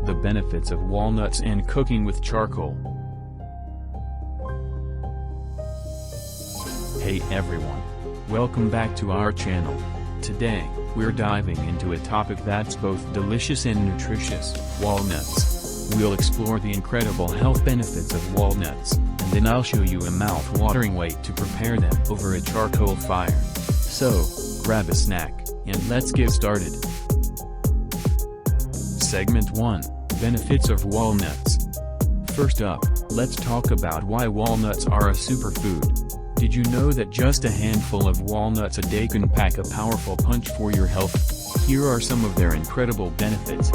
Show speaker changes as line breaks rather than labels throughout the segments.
The benefits of walnuts and cooking with charcoal. Hey everyone! Welcome back to our channel. Today, we're diving into a topic that's both delicious and nutritious: walnuts. We'll explore the incredible health benefits of walnuts, and then I'll show you a mouth-watering way to prepare them over a charcoal fire. So, grab a snack, and let's get started. Segment 1. Benefits of walnuts. First up, let's talk about why walnuts are a superfood. Did you know that just a handful of walnuts a day can pack a powerful punch for your health? Here are some of their incredible benefits.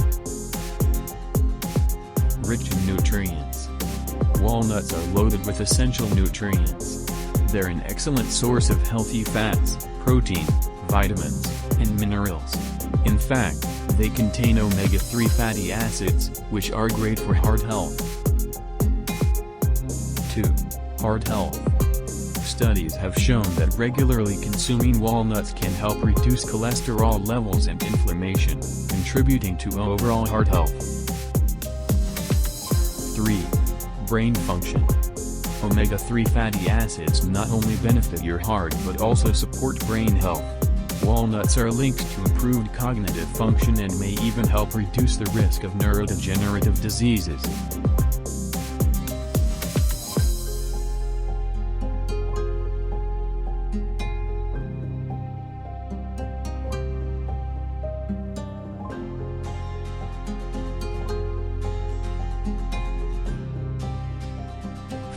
Rich in nutrients. Walnuts are loaded with essential nutrients. They're an excellent source of healthy fats, protein, vitamins, and minerals. In fact, they contain omega-3 fatty acids, which are great for heart health. 2. Heart health. Studies have shown that regularly consuming walnuts can help reduce cholesterol levels and inflammation, contributing to overall heart health. 3. Brain function. Omega-3 fatty acids not only benefit your heart but also support brain health. Walnuts are linked to improved cognitive function and may even help reduce the risk of neurodegenerative diseases.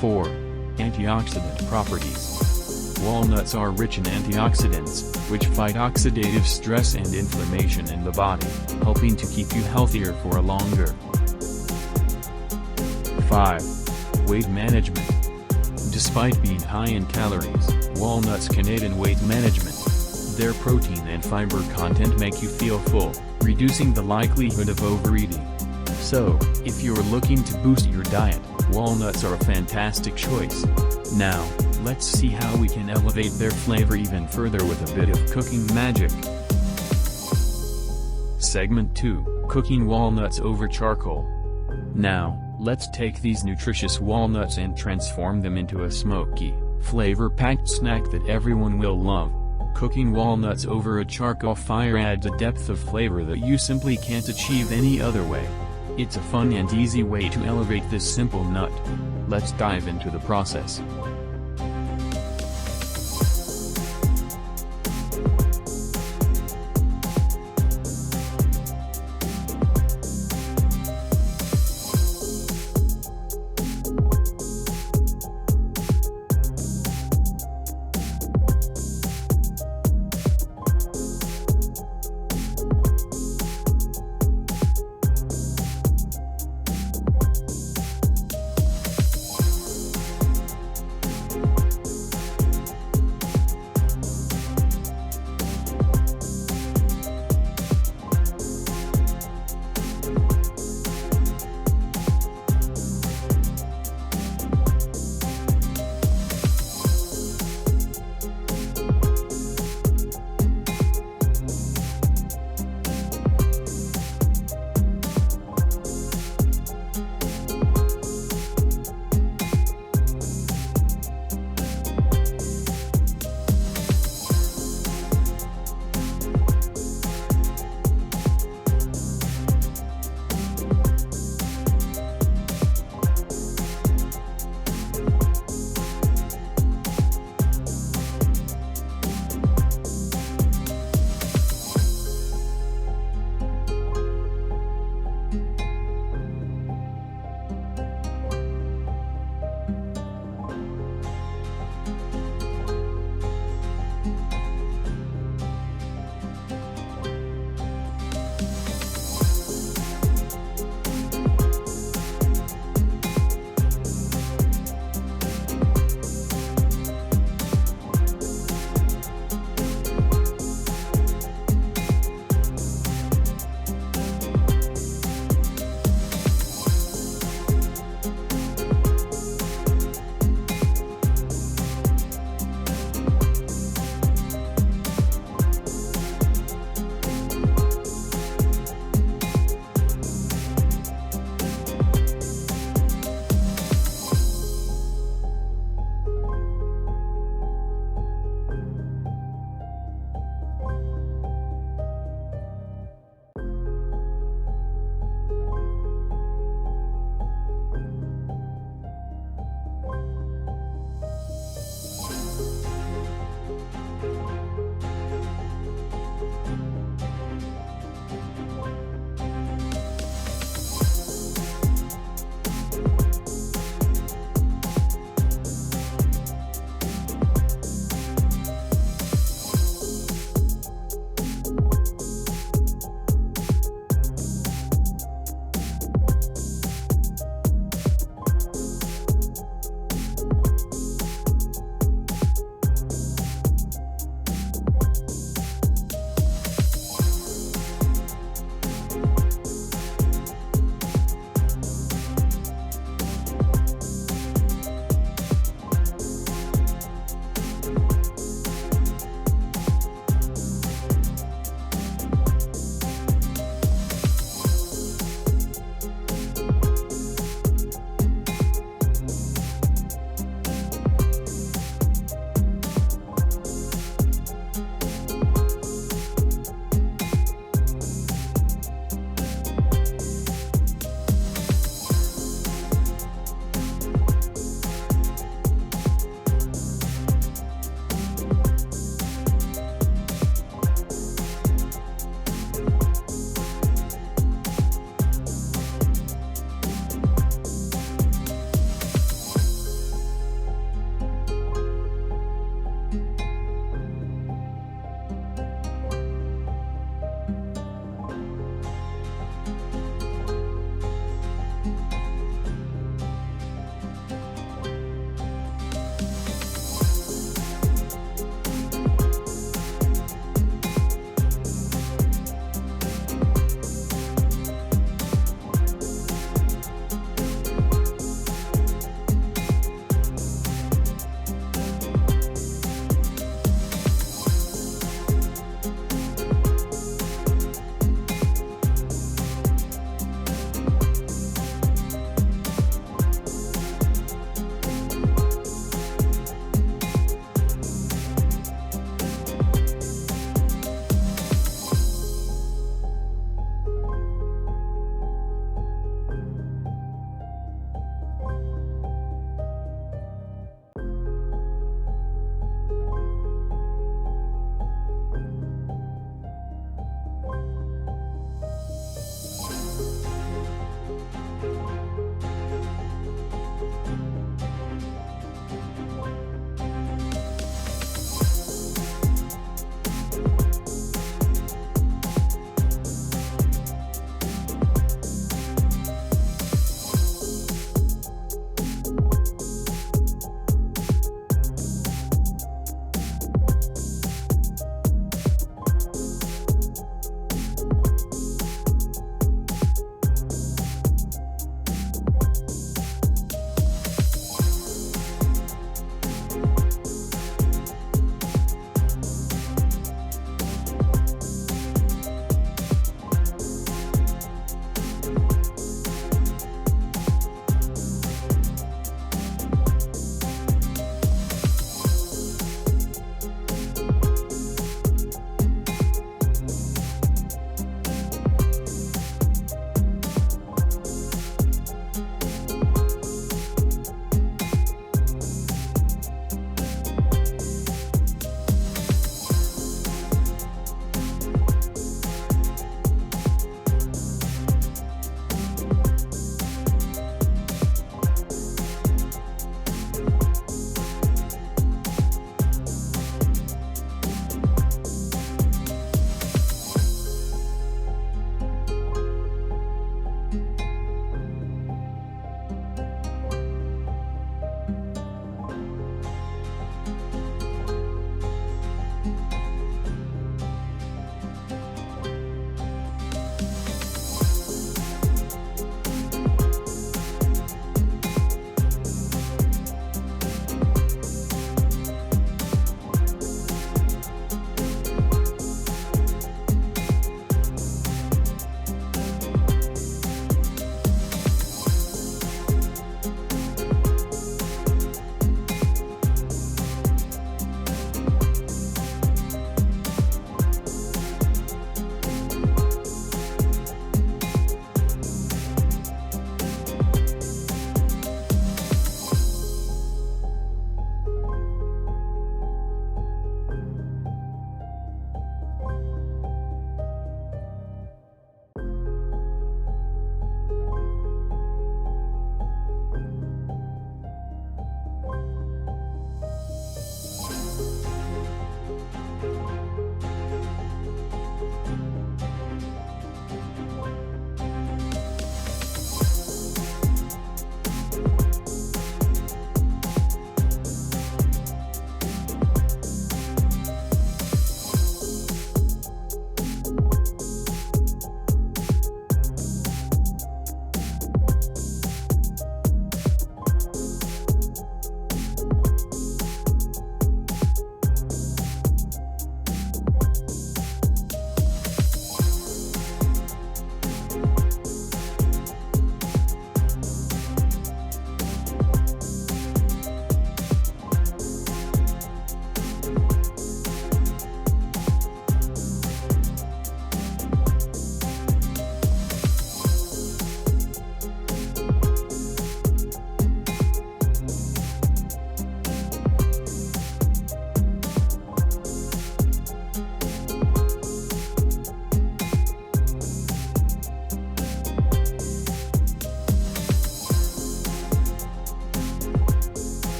Four. Antioxidant properties. Walnuts are rich in antioxidants, which fight oxidative stress and inflammation in the body, helping to keep you healthier for longer. 5. Weight management. Despite being high in calories, walnuts can aid in weight management. Their protein and fiber content make you feel full, reducing the likelihood of overeating. So, if you're looking to boost your diet, walnuts are a fantastic choice. Now, let's see how we can elevate their flavor even further with a bit of cooking magic. Segment 2. Cooking walnuts over charcoal. Now, let's take these nutritious walnuts and transform them into a smoky, flavor-packed snack that everyone will love. Cooking walnuts over a charcoal fire adds a depth of flavor that you simply can't achieve any other way. It's a fun and easy way to elevate this simple nut. Let's dive into the process.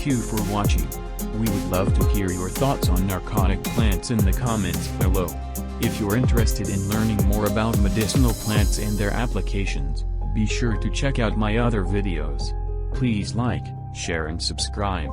you for watching. We would love to hear your thoughts on narcotic plants in the comments below. If you're interested in learning more about medicinal plants and their applications, be sure to check out my other videos. Please like, share and subscribe.